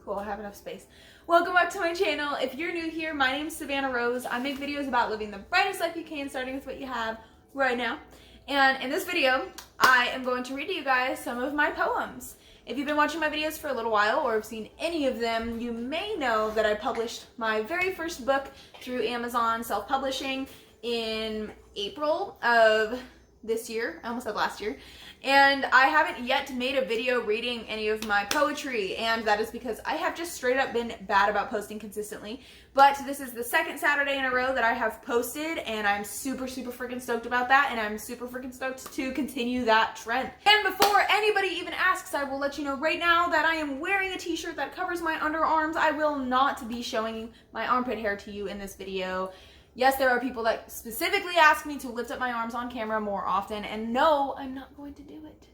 Cool, I have enough space. Welcome back to my channel. If you're new here, my name is Savannah Rose. I make videos about living the brightest life you can, starting with what you have right now. And in this video, I am going to read to you guys some of my poems. If you've been watching my videos for a little while or have seen any of them, you may know that I published my very first book through Amazon self-publishing in April of this year. I almost said last year. And I haven't yet made a video reading any of my poetry, and that is because I have just straight up been bad about posting consistently. But this is the second Saturday in a row that I have posted, and I'm super freaking stoked about that, and I'm super freaking stoked to continue that trend. And before anybody even asks, I will let you know right now that I am wearing a t-shirt that covers my underarms. I will not be showing my armpit hair to you in this video. Yes, there are people that specifically ask me to lift up my arms on camera more often, and no, I'm not going to do it.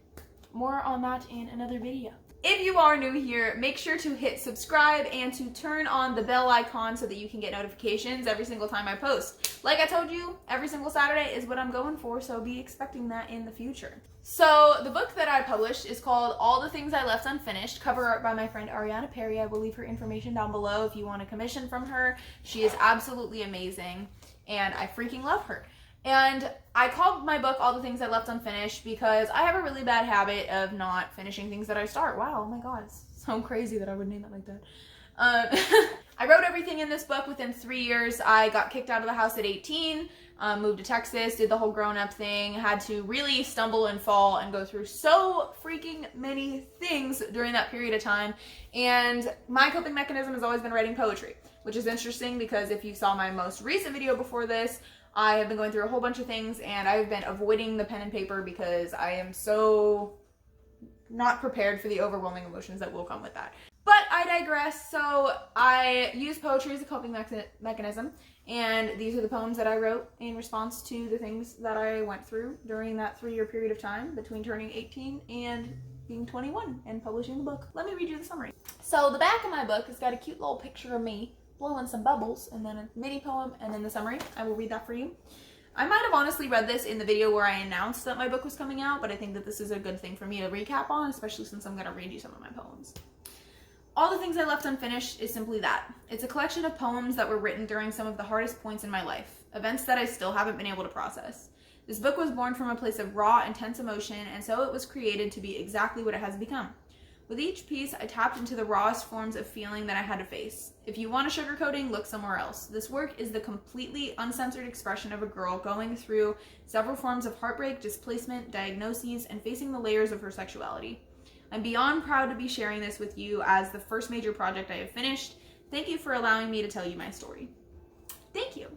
More on that in another video. If you are new here, make sure to hit subscribe and to turn on the bell icon so that you can get notifications every single time I post. Like I told you, every single Saturday is what I'm going for, so be expecting that in the future. So the book that I published is called All the Things I Left Unfinished, cover art by my friend Ariana Perry. I will leave her information down below if you want a commission from her. She is absolutely amazing, and I freaking love her. And I called my book All the Things I Left Unfinished because I have a really bad habit of not finishing things that I start. Wow, oh my god, it's so crazy that I would name it like that. I wrote everything in this book within 3 years. I got kicked out of the house at 18, moved to Texas, did the whole grown-up thing, had to really stumble and fall and go through so freaking many things during that period of time. And my coping mechanism has always been writing poetry, which is interesting because if you saw my most recent video before this, I have been going through a whole bunch of things, and I've been avoiding the pen and paper because I am so not prepared for the overwhelming emotions that will come with that. But I digress. So I use poetry as a coping mechanism, and these are the poems that I wrote in response to the things that I went through during that 3-year period of time between turning 18 and being 21 and publishing the book. Let me read you the summary. So the back of my book has got a cute little picture of me blowing some bubbles, and then a mini poem, and then the summary. I will read that for you. I might have honestly read this in the video where I announced that my book was coming out, but I think that this is a good thing for me to recap on, especially since I'm going to read you some of my poems. All the Things I Left Unfinished is simply that. It's a collection of poems that were written during some of the hardest points in my life, events that I still haven't been able to process. This book was born from a place of raw, intense emotion, and so it was created to be exactly what it has become. With each piece, I tapped into the rawest forms of feeling that I had to face. If you want a sugarcoating, look somewhere else. This work is the completely uncensored expression of a girl going through several forms of heartbreak, displacement, diagnoses, and facing the layers of her sexuality. I'm beyond proud to be sharing this with you as the first major project I have finished. Thank you for allowing me to tell you my story. Thank you.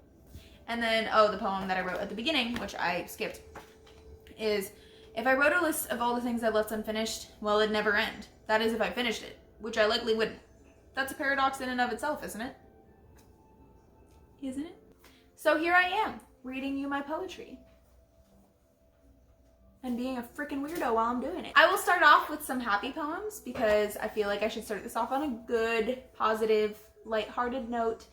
And then, the poem that I wrote at the beginning, which I skipped, is, if I wrote a list of all the things I left unfinished, well, it'd never end. That is if I finished it, which I likely wouldn't. That's a paradox in and of itself, isn't it? Isn't it? So here I am, reading you my poetry. And being a freaking weirdo while I'm doing it. I will start off with some happy poems because I feel like I should start this off on a good, positive, lighthearted note.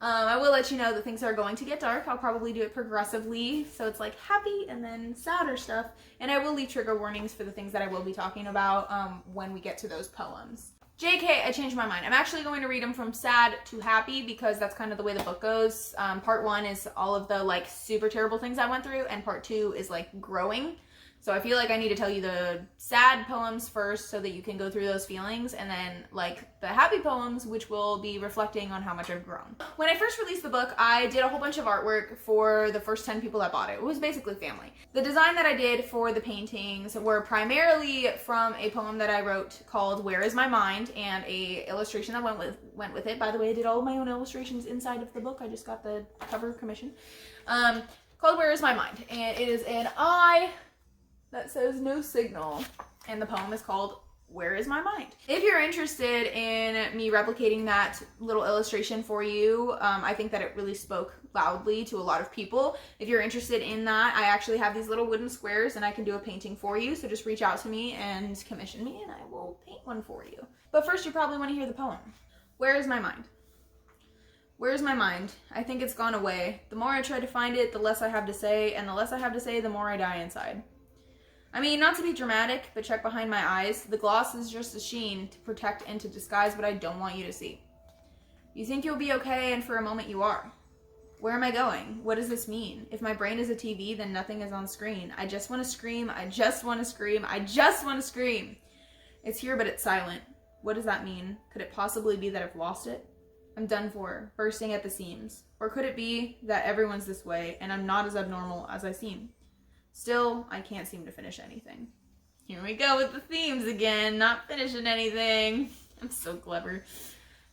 I will let you know that things are going to get dark. I'll probably do it progressively, so it's like happy and then sadder stuff. And I will leave trigger warnings for the things that I will be talking about when we get to those poems. JK, I changed my mind. I'm actually going to read them from sad to happy because that's kind of the way the book goes. Part 1 is all of the super terrible things I went through, and part 2 is growing. So I feel like I need to tell you the sad poems first so that you can go through those feelings, and then the happy poems, which will be reflecting on how much I've grown. When I first released the book, I did a whole bunch of artwork for the first 10 people that bought it. It was basically family. The design that I did for the paintings were primarily from a poem that I wrote called Where Is My Mind, and a illustration that went with it. By the way, I did all of my own illustrations inside of the book. I just got the cover commission. Called Where Is My Mind, and it is an eye that says no signal, and the poem is called Where Is My Mind? If you're interested in me replicating that little illustration for you, I think that it really spoke loudly to a lot of people. If you're interested in that, I actually have these little wooden squares and I can do a painting for you, so just reach out to me and commission me and I will paint one for you. But first you probably want to hear the poem. Where is my mind? Where's my mind? I think it's gone away. The more I try to find it, the less I have to say, and the less I have to say, the more I die inside. I mean, not to be dramatic, but check behind my eyes. The gloss is just a sheen to protect and to disguise what I don't want you to see. You think you'll be okay, and for a moment you are. Where am I going? What does this mean? If my brain is a TV, then nothing is on screen. I just want to scream. I just want to scream. I just want to scream. It's here, but it's silent. What does that mean? Could it possibly be that I've lost it? I'm done for, bursting at the seams. Or could it be that everyone's this way, and I'm not as abnormal as I seem? Still, I can't seem to finish anything. Here we go with the themes again, not finishing anything. I'm so clever.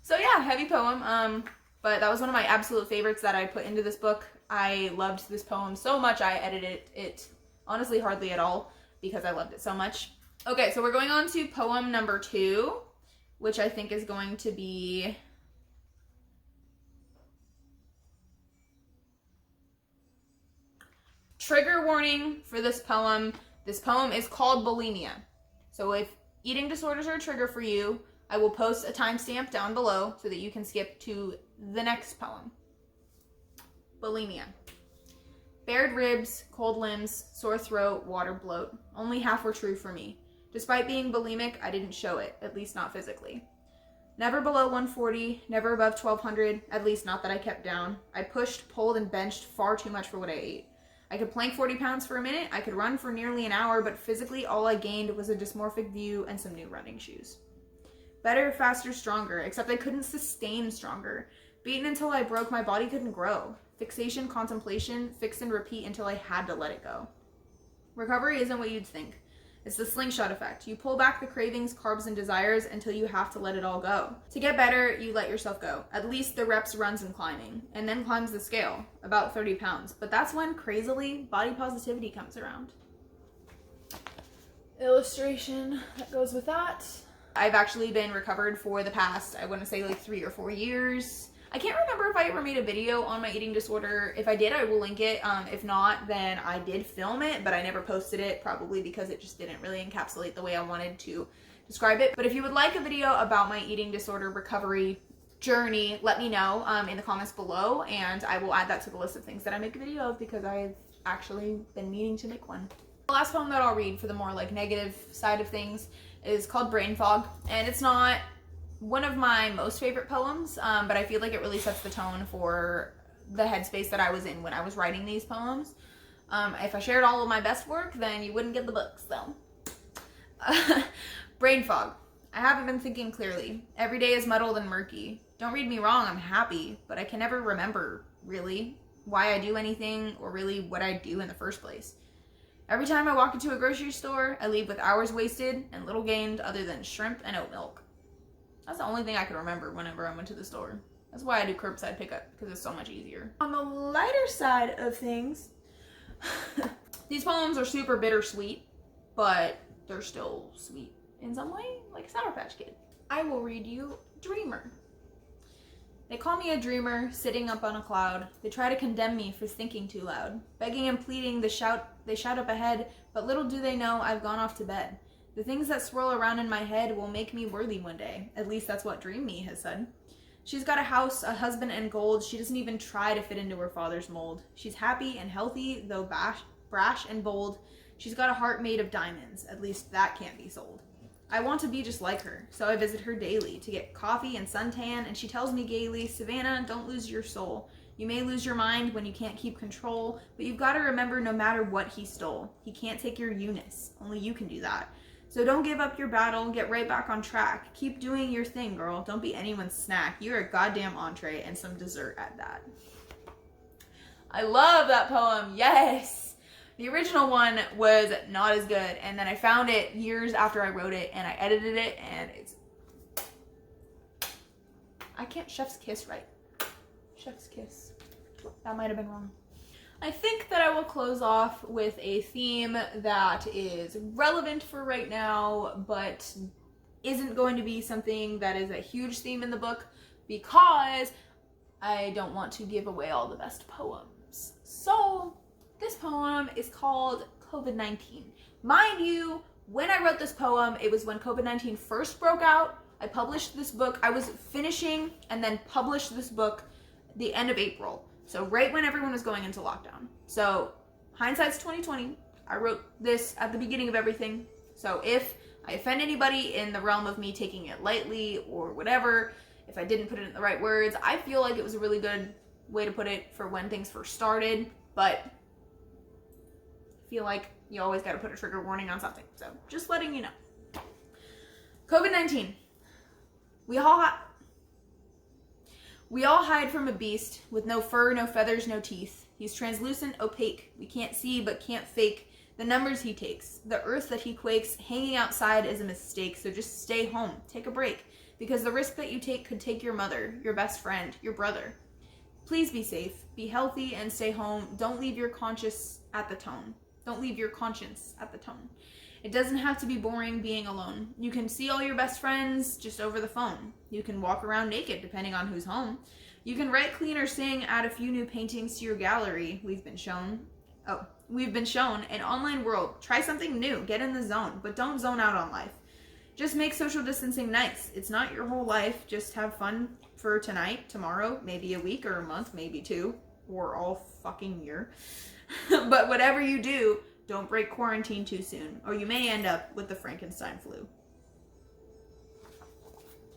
So yeah, heavy poem, but that was one of my absolute favorites that I put into this book. I loved this poem so much I edited it honestly hardly at all because I loved it so much. Okay, so we're going on to poem number 2, which I think is going to be trigger warning for this poem. This poem is called bulimia. So if eating disorders are a trigger for you, I will post a timestamp down below so that you can skip to the next poem. Bulimia. Bared ribs, cold limbs, sore throat, water bloat. Only half were true for me. Despite being bulimic, I didn't show it, at least not physically. Never below 140, never above 1200, at least not that I kept down. I pushed, pulled, and benched far too much for what I ate. I could plank 40 pounds for a minute, I could run for nearly an hour, but physically all I gained was a dysmorphic view and some new running shoes. Better, faster, stronger, except I couldn't sustain stronger. Beaten until I broke, my body couldn't grow. Fixation, contemplation, fix and repeat until I had to let it go. Recovery isn't what you'd think. It's the slingshot effect. You pull back the cravings, carbs, and desires until you have to let it all go. To get better, you let yourself go. At least the reps runs and climbing, and then climbs the scale, about 30 pounds. But that's when, crazily, body positivity comes around. Illustration that goes with that. I've actually been recovered for the past, I want to say like 3 or 4 years. I can't remember if I ever made a video on my eating disorder. If I did, I will link it. If not, then I did film it, but I never posted it, probably because it just didn't really encapsulate the way I wanted to describe it. But if you would like a video about my eating disorder recovery journey, let me know in the comments below, and I will add that to the list of things that I make a video of because I've actually been meaning to make one. The last poem that I'll read for the more like negative side of things is called Brain Fog, and it's not one of my most favorite poems, but I feel like it really sets the tone for the headspace that I was in when I was writing these poems. If I shared all of my best work, then you wouldn't get the books, though. Brain fog. I haven't been thinking clearly. Every day is muddled and murky. Don't read me wrong, I'm happy, but I can never remember, really, why I do anything or really what I do in the first place. Every time I walk into a grocery store, I leave with hours wasted and little gained other than shrimp and oat milk. That's the only thing I can remember whenever I went to the store. That's why I do curbside pickup, because it's so much easier. On the lighter side of things, these poems are super bittersweet, but they're still sweet in some way, like a Sour Patch Kid. I will read you Dreamer. They call me a dreamer, sitting up on a cloud. They try to condemn me for thinking too loud. Begging and pleading, they shout up ahead, but little do they know I've gone off to bed. The things that swirl around in my head will make me worthy one day. At least that's what Dream Me has said. She's got a house, a husband, and gold. She doesn't even try to fit into her father's mold. She's happy and healthy, though brash and bold. She's got a heart made of diamonds. At least that can't be sold. I want to be just like her, so I visit her daily to get coffee and suntan, and she tells me gaily, Savannah, don't lose your soul. You may lose your mind when you can't keep control, but you've got to remember no matter what he stole, he can't take your Eunice. Only you can do that. So don't give up your battle, get right back on track. Keep doing your thing, girl. Don't be anyone's snack. You're a goddamn entree and some dessert at that. I love that poem, yes! The original one was not as good, and then I found it years after I wrote it, and I edited it, and it's... I can't chef's kiss right. Chef's kiss. That might have been wrong. I think that I will close off with a theme that is relevant for right now, but isn't going to be something that is a huge theme in the book because I don't want to give away all the best poems. So this poem is called COVID-19. Mind you, when I wrote this poem, it was when COVID-19 first broke out. I published this book. I was finishing and then published this book the end of April. So right when everyone was going into lockdown. So hindsight's 2020. I wrote this at the beginning of everything. So if I offend anybody in the realm of me taking it lightly or whatever, if I didn't put it in the right words, I feel like it was a really good way to put it for when things first started, but I feel like you always got to put a trigger warning on something. So just letting you know. COVID-19. We all hide from a beast with no fur, no feathers, no teeth. He's translucent, opaque. We can't see but can't fake the numbers he takes. The earth that he quakes, hanging outside is a mistake. So just stay home. Take a break. Because the risk that you take could take your mother, your best friend, your brother. Please be safe, be healthy, and stay home. Don't leave your conscience at the tone. Don't leave your conscience at the tone. It doesn't have to be boring being alone. You can see all your best friends just over the phone. You can walk around naked, depending on who's home. You can write, clean, or sing, add a few new paintings to your gallery. We've been shown an online world. Try something new, get in the zone, but don't zone out on life. Just make social distancing nice. It's not your whole life. Just have fun for tonight, tomorrow, maybe a week or a month, maybe 2, or all fucking year. But whatever you do, don't break quarantine too soon, or you may end up with the Frankenstein flu.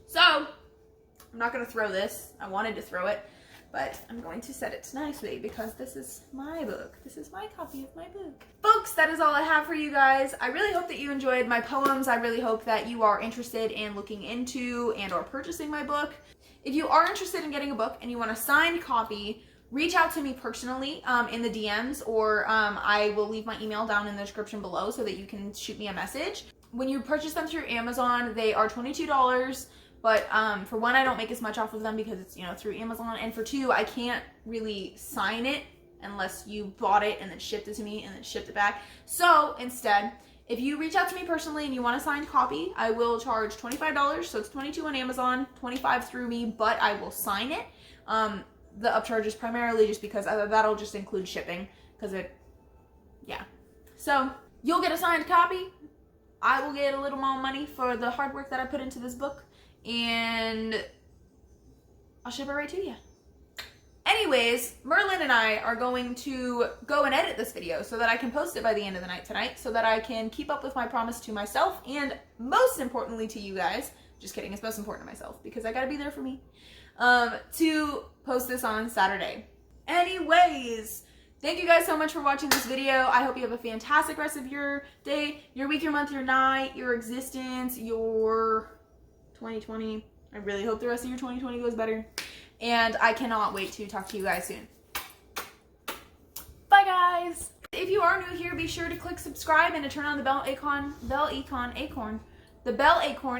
So, I'm not going to throw this. I wanted to throw it, but I'm going to set it nicely because this is my book. This is my copy of my book. Folks, that is all I have for you guys. I really hope that you enjoyed my poems. I really hope that you are interested in looking into and or purchasing my book. If you are interested in getting a book and you want a signed copy, reach out to me personally in the DMs, or I will leave my email down in the description below so that you can shoot me a message. When you purchase them through Amazon, they are $22. But for one, I don't make as much off of them because it's, through Amazon. And for two, I can't really sign it unless you bought it and then shipped it to me and then shipped it back. So instead, if you reach out to me personally and you want a signed copy, I will charge $25. So it's $22 on Amazon, $25 through me, but I will sign it. The upcharge is primarily just because that'll just include shipping. So you'll get a signed copy. I will get a little more money for the hard work that I put into this book. And I'll ship it right to you. Anyways, Merlin and I are going to go and edit this video so that I can post it by the end of the night tonight, so that I can keep up with my promise to myself and most importantly to you guys. Just kidding, it's most important to myself because I gotta be there for me. To post this on Saturday. Anyways, thank you guys so much for watching this video. I hope you have a fantastic rest of your day, your week, your month, your night, your existence, your 2020. I really hope the rest of your 2020 goes better. And I cannot wait to talk to you guys soon. Bye guys! If you are new here, be sure to click subscribe and to turn on the bell icon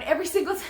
every single time.